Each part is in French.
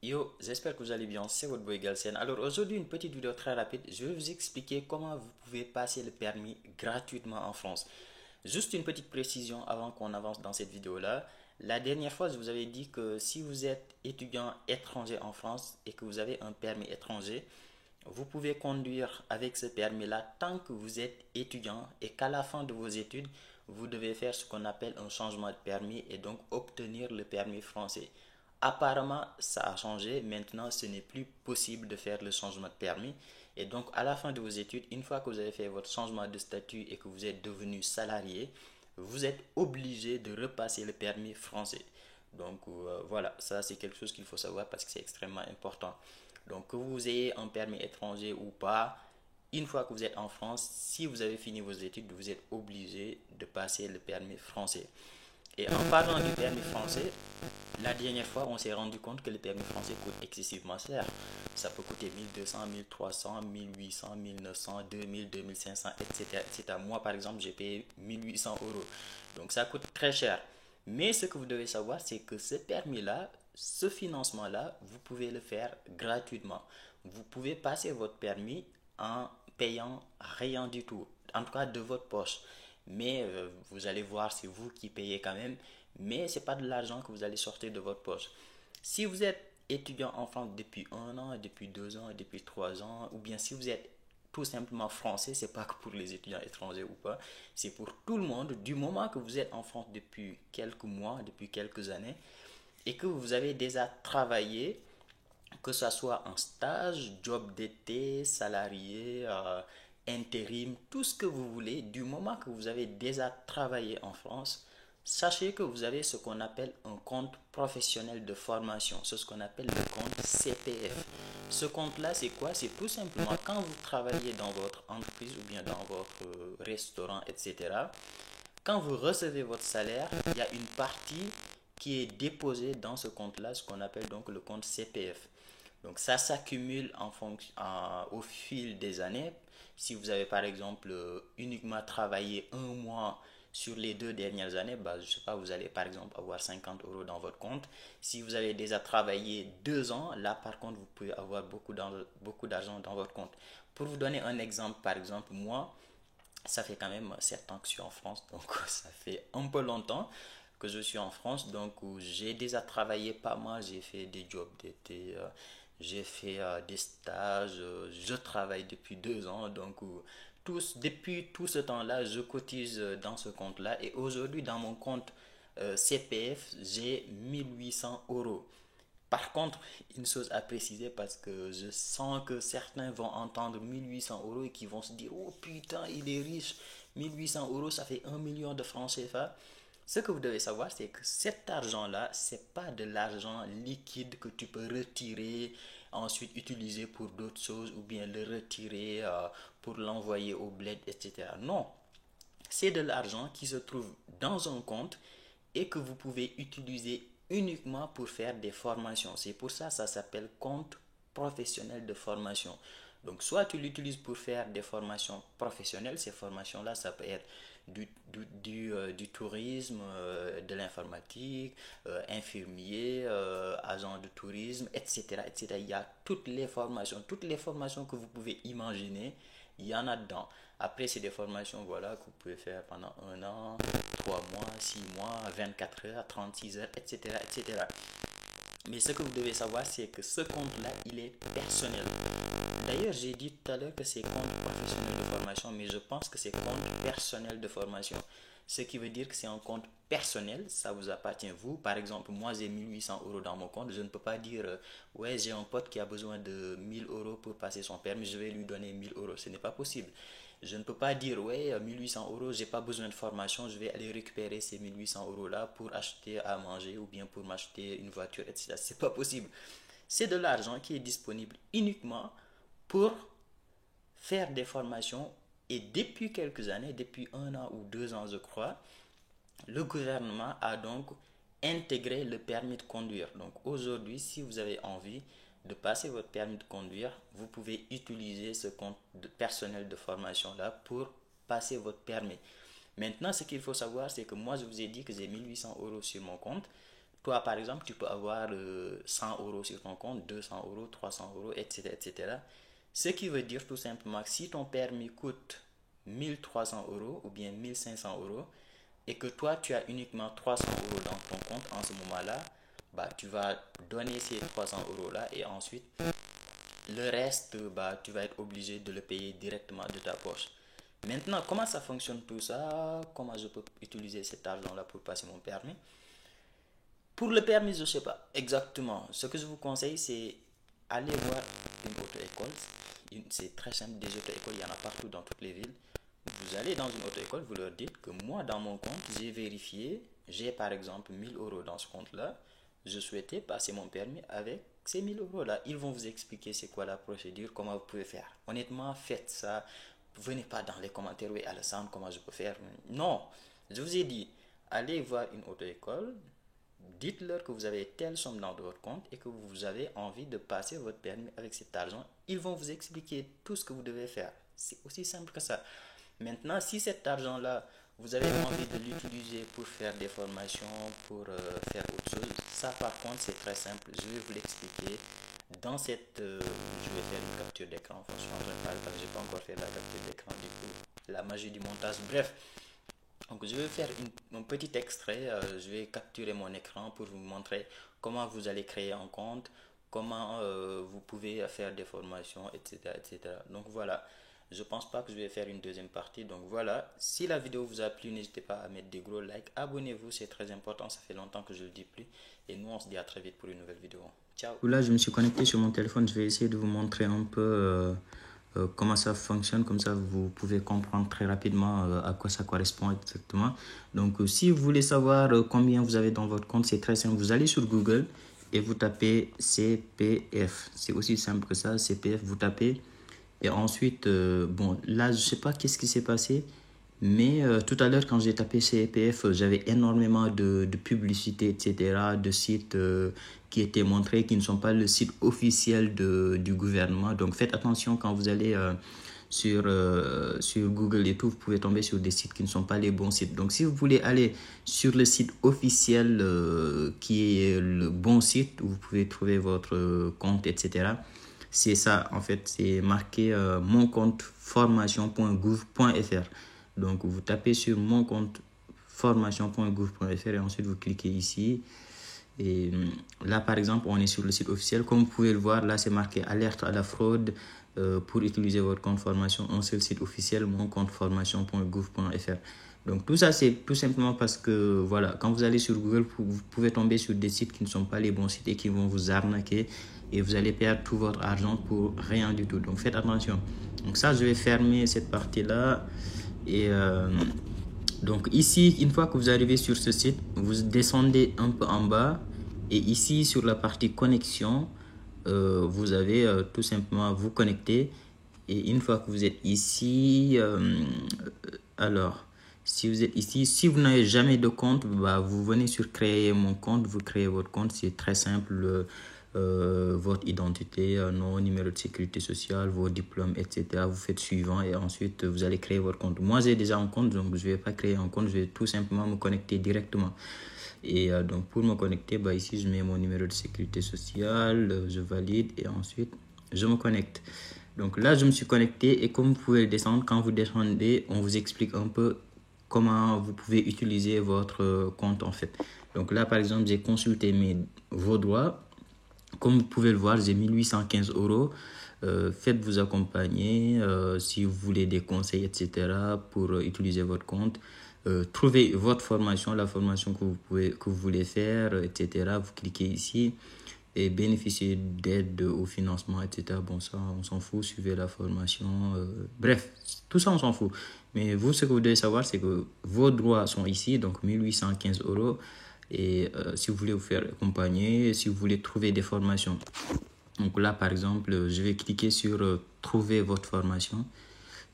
Yo, j'espère que vous allez bien, c'est votre boy Galsen. Alors aujourd'hui, une petite vidéo très rapide. Je vais vous expliquer comment vous pouvez passer le permis gratuitement en France. Juste une petite précision avant qu'on avance dans cette vidéo-là. La dernière fois, je vous avais dit que si vous êtes étudiant étranger en France et que vous avez un permis étranger, vous pouvez conduire avec ce permis-là tant que vous êtes étudiant et qu'à la fin de vos études, vous devez faire ce qu'on appelle un changement de permis et donc obtenir le permis français. Apparemment, ça a changé. Maintenant, ce n'est plus possible de faire le changement de permis. Et donc, à la fin de vos études, une fois que vous avez fait votre changement de statut et que vous êtes devenu salarié, vous êtes obligé de repasser le permis français. Donc, voilà, ça c'est quelque chose qu'il faut savoir parce que c'est extrêmement important. Donc, que vous ayez un permis étranger ou pas, une fois que vous êtes en France, si vous avez fini vos études, vous êtes obligé de passer le permis français. Et en parlant du permis français, la dernière fois, on s'est rendu compte que le permis français coûte excessivement cher. Ça peut coûter 1200, 1300, 1800, 1900, 2000, 2500, etc., etc. Moi, par exemple, j'ai payé 1800 euros. Donc, ça coûte très cher. Mais ce que vous devez savoir, c'est que ce permis-là, ce financement-là, vous pouvez le faire gratuitement. Vous pouvez passer votre permis en payant rien du tout, en tout cas de votre poche. Mais vous allez voir, c'est vous qui payez quand même, mais ce n'est pas de l'argent que vous allez sortir de votre poche. Si vous êtes étudiant en France depuis 1 an, depuis 2 ans, depuis 3 ans, ou bien si vous êtes tout simplement français, c'est pas que pour les étudiants étrangers ou pas, c'est pour tout le monde. Du moment que vous êtes en France depuis quelques mois, depuis quelques années, et que vous avez déjà travaillé, que ce soit en stage, job d'été, salarié, intérim, tout ce que vous voulez, du moment que vous avez déjà travaillé en France, sachez que vous avez ce qu'on appelle un compte professionnel de formation. C'est ce qu'on appelle le compte CPF. Ce compte-là, c'est quoi? C'est tout simplement quand vous travaillez dans votre entreprise ou bien dans votre restaurant, etc. Quand vous recevez votre salaire, il y a une partie qui est déposée dans ce compte-là, ce qu'on appelle donc le compte CPF. Donc ça s'accumule au fil des années. Si vous avez par exemple uniquement travaillé un mois sur les 2 dernières années, bah, je sais pas, vous allez par exemple avoir 50 euros dans votre compte. Si vous avez déjà travaillé 2 ans, là par contre vous pouvez avoir beaucoup d'argent dans votre compte. Pour vous donner un exemple, par exemple, moi, ça fait quand même 7 ans que je suis en France, donc ça fait un peu longtemps que je suis en France, donc j'ai déjà travaillé pas mal, j'ai fait des jobs d'été, j'ai fait des stages, je travaille depuis 2 ans, donc depuis tout ce temps-là, je cotise dans ce compte-là et aujourd'hui dans mon compte CPF, j'ai 1800 euros. Par contre, une chose à préciser parce que je sens que certains vont entendre 1800 euros et qui vont se dire oh putain, il est riche, 1800 euros ça fait 1 million de francs CFA. Ce que vous devez savoir, c'est que cet argent-là, c'est pas de l'argent liquide que tu peux retirer, ensuite utiliser pour d'autres choses ou bien le retirer pour l'envoyer au bled, etc. Non, c'est de l'argent qui se trouve dans un compte et que vous pouvez utiliser uniquement pour faire des formations. C'est pour ça que ça s'appelle compte professionnel de formation. Donc, soit tu l'utilises pour faire des formations professionnelles, ces formations-là, ça peut être du tourisme, de l'informatique, infirmier, agent de tourisme, etc., etc. Il y a toutes les formations que vous pouvez imaginer, il y en a dedans. Après, c'est des formations voilà, que vous pouvez faire pendant 1 an, 3 mois, 6 mois, 24 heures, 36 heures, etc., etc. Mais ce que vous devez savoir, c'est que ce compte-là, il est personnel. D'ailleurs, j'ai dit tout à l'heure que c'est compte professionnel de formation, mais je pense que c'est compte personnel de formation. Ce qui veut dire que c'est un compte personnel, ça vous appartient vous. Par exemple, moi j'ai 1800 euros dans mon compte, je ne peux pas dire ouais, j'ai un pote qui a besoin de 1000 euros pour passer son permis, je vais lui donner 1000 euros. Ce n'est pas possible. Je ne peux pas dire ouais, 1800 euros, j'ai pas besoin de formation, je vais aller récupérer ces 1800 euros là pour acheter à manger ou bien pour m'acheter une voiture, etc. C'est pas possible. C'est de l'argent qui est disponible uniquement pour faire des formations et depuis quelques années, depuis 1 an ou 2 ans je crois, le gouvernement a donc intégré le permis de conduire. Donc aujourd'hui, si vous avez envie de passer votre permis de conduire, vous pouvez utiliser ce compte personnel de formation là pour passer votre permis. Maintenant, ce qu'il faut savoir, c'est que moi, je vous ai dit que j'ai 1800 euros sur mon compte. Toi, par exemple, tu peux avoir 100 euros sur ton compte, 200 euros, 300 euros, etc., etc. Ce qui veut dire tout simplement que si ton permis coûte 1300 euros ou bien 1500 euros et que toi, tu as uniquement 300 euros dans ton compte en ce moment-là, bah, tu vas donner ces 300 euros-là et ensuite, le reste, bah, tu vas être obligé de le payer directement de ta poche. Maintenant, comment ça fonctionne tout ça? Comment je peux utiliser cet argent-là pour passer mon permis? Pour le permis, je ne sais pas exactement. Ce que je vous conseille, c'est aller voir une auto-école. C'est très simple, des auto-écoles, il y en a partout dans toutes les villes. Vous allez dans une auto-école, vous leur dites que moi, dans mon compte, j'ai vérifié, j'ai par exemple 1000 euros dans ce compte-là. Je souhaitais passer mon permis avec ces 1000 euros-là. Ils vont vous expliquer c'est quoi la procédure, comment vous pouvez faire. Honnêtement, faites ça. Venez pas dans les commentaires, oui, Alassane, comment je peux faire. Non, je vous ai dit, allez voir une auto-école, dites-leur que vous avez telle somme dans votre compte et que vous avez envie de passer votre permis avec cet argent. Ils vont vous expliquer tout ce que vous devez faire. C'est aussi simple que ça. Maintenant, si cet argent-là, vous avez envie de l'utiliser pour faire des formations, pour faire autre chose, ça par contre, c'est très simple. Je vais vous l'expliquer. Dans cette, je vais faire une capture d'écran. Enfin, je suis en train de parler parce que je n'ai pas encore fait la capture d'écran. Du coup, la magie du montage. Bref, donc je vais faire un petit extrait, je vais capturer mon écran pour vous montrer comment vous allez créer un compte, comment vous pouvez faire des formations, etc., etc. Donc voilà, je pense pas que je vais faire une deuxième partie. Donc voilà, si la vidéo vous a plu, n'hésitez pas à mettre des gros likes, abonnez-vous, c'est très important, ça fait longtemps que je le dis plus. Et nous, on se dit à très vite pour une nouvelle vidéo. Ciao. Là, je me suis connecté sur mon téléphone, je vais essayer de vous montrer un peu comment ça fonctionne, comme ça vous pouvez comprendre très rapidement à quoi ça correspond exactement. Donc si vous voulez savoir combien vous avez dans votre compte, c'est très simple, vous allez sur Google et vous tapez CPF, c'est aussi simple que ça, CPF, vous tapez et ensuite, bon là je sais pas qu'est-ce qui s'est passé, mais tout à l'heure, quand j'ai tapé CPF, j'avais énormément de publicités, etc., de sites qui étaient montrés, qui ne sont pas le site officiel du gouvernement. Donc, faites attention quand vous allez sur Google et tout, vous pouvez tomber sur des sites qui ne sont pas les bons sites. Donc, si vous voulez aller sur le site officiel qui est le bon site, où vous pouvez trouver votre compte, etc., c'est ça, en fait, c'est marqué mon compte formation.gouv.fr. Donc, vous tapez sur mon compte formation.gouv.fr et ensuite vous cliquez ici. Et là, par exemple, on est sur le site officiel. Comme vous pouvez le voir, là, c'est marqué alerte à la fraude pour utiliser votre compte formation. Un seul site officiel, mon compte formation.gouv.fr. Donc, tout ça, c'est tout simplement parce que, voilà, quand vous allez sur Google, vous pouvez tomber sur des sites qui ne sont pas les bons sites et qui vont vous arnaquer. Et vous allez perdre tout votre argent pour rien du tout. Donc, faites attention. Donc, ça, je vais fermer cette partie-là. Et donc ici, une fois que vous arrivez sur ce site, vous descendez un peu en bas et ici sur la partie connexion, vous avez tout simplement à vous connecter. Et une fois que vous êtes ici, alors si vous êtes ici, si vous n'avez jamais de compte, bah, vous venez sur créer mon compte, vous créez votre compte, c'est très simple. Votre identité, nom, numéro de sécurité sociale, vos diplômes, etc. Vous faites suivant et ensuite vous allez créer votre compte. Moi, j'ai déjà un compte, donc je ne vais pas créer un compte, je vais tout simplement me connecter directement. Et donc pour me connecter, bah, ici, je mets mon numéro de sécurité sociale, je valide et ensuite, je me connecte. Donc là, je me suis connecté et comme vous pouvez le descendre, quand vous descendez, on vous explique un peu comment vous pouvez utiliser votre compte en fait. Donc là, par exemple, j'ai consulté vos droits. Comme vous pouvez le voir, j'ai 1815 euros. Faites-vous accompagner si vous voulez des conseils, etc. pour utiliser votre compte. Trouvez votre formation, la formation que vous voulez faire, etc. Vous cliquez ici et bénéficiez d'aide au financement, etc. Bon, ça, on s'en fout. Suivez la formation. Bref, tout ça, on s'en fout. Mais vous, ce que vous devez savoir, c'est que vos droits sont ici, donc 1815 euros. Et si vous voulez vous faire accompagner, si vous voulez trouver des formations. Donc là, par exemple, je vais cliquer sur trouver votre formation.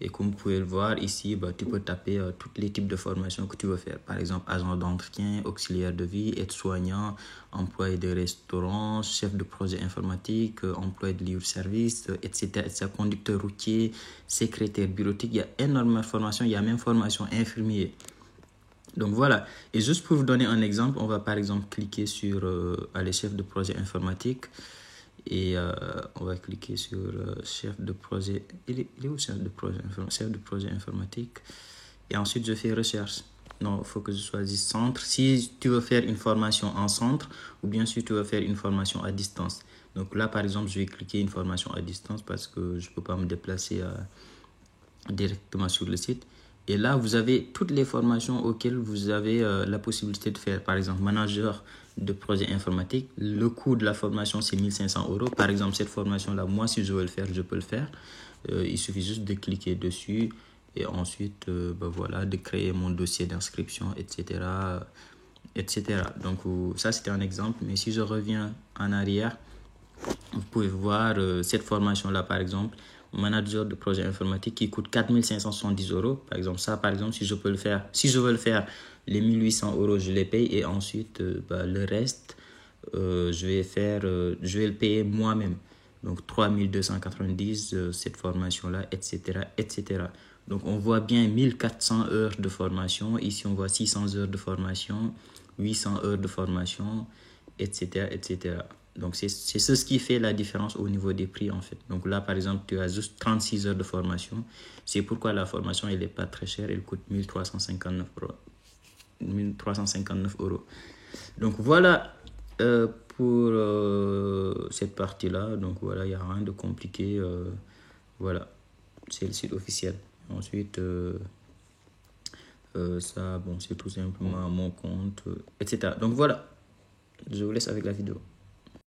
Et comme vous pouvez le voir ici, bah, tu peux taper tous les types de formations que tu veux faire. Par exemple, agent d'entretien, auxiliaire de vie, aide-soignant, employé de restaurant, chef de projet informatique, employé de libre-service, etc., etc., conducteur routier, secrétaire bureautique. Il y a énormément de formations. Il y a même formation infirmier. Donc voilà, et juste pour vous donner un exemple, on va par exemple cliquer sur les chefs de projet informatique et on va cliquer sur chef de projet. Il est où chef de projet, chef de projet informatique? Et ensuite je fais recherche. Non, il faut que je choisisse centre. Si tu veux faire une formation en centre ou bien si tu veux faire une formation à distance. Donc là par exemple, je vais cliquer une formation à distance parce que je ne peux pas me déplacer directement sur le site. Et là, vous avez toutes les formations auxquelles vous avez la possibilité de faire. Par exemple, manager de projet informatique. Le coût de la formation, c'est 1500 euros. Par exemple, cette formation-là, moi, si je veux le faire, je peux le faire. Il suffit juste de cliquer dessus et ensuite, voilà, de créer mon dossier d'inscription, etc., etc. Donc, ça, c'était un exemple. Mais si je reviens en arrière, vous pouvez voir cette formation-là, par exemple, manager de projet informatique qui coûte 4570 euros. Par exemple, ça, par exemple, si je peux le faire, si je veux le faire, les 1800 euros, je les paye et ensuite, le reste, je vais le payer moi-même. Donc, 3290, cette formation-là, etc., etc. Donc, on voit bien 1400 heures de formation. Ici, on voit 600 heures de formation, 800 heures de formation, etc., etc. Donc, c'est ce qui fait la différence au niveau des prix, en fait. Donc là, par exemple, tu as juste 36 heures de formation. C'est pourquoi la formation, elle n'est pas très chère. Elle coûte 1359 euros. 1359 euros. Donc, voilà pour cette partie-là. Donc, voilà, il n'y a rien de compliqué. Voilà, c'est le site officiel. Ensuite, ça, bon, c'est tout simplement mon compte, etc. Donc, voilà, je vous laisse avec la vidéo.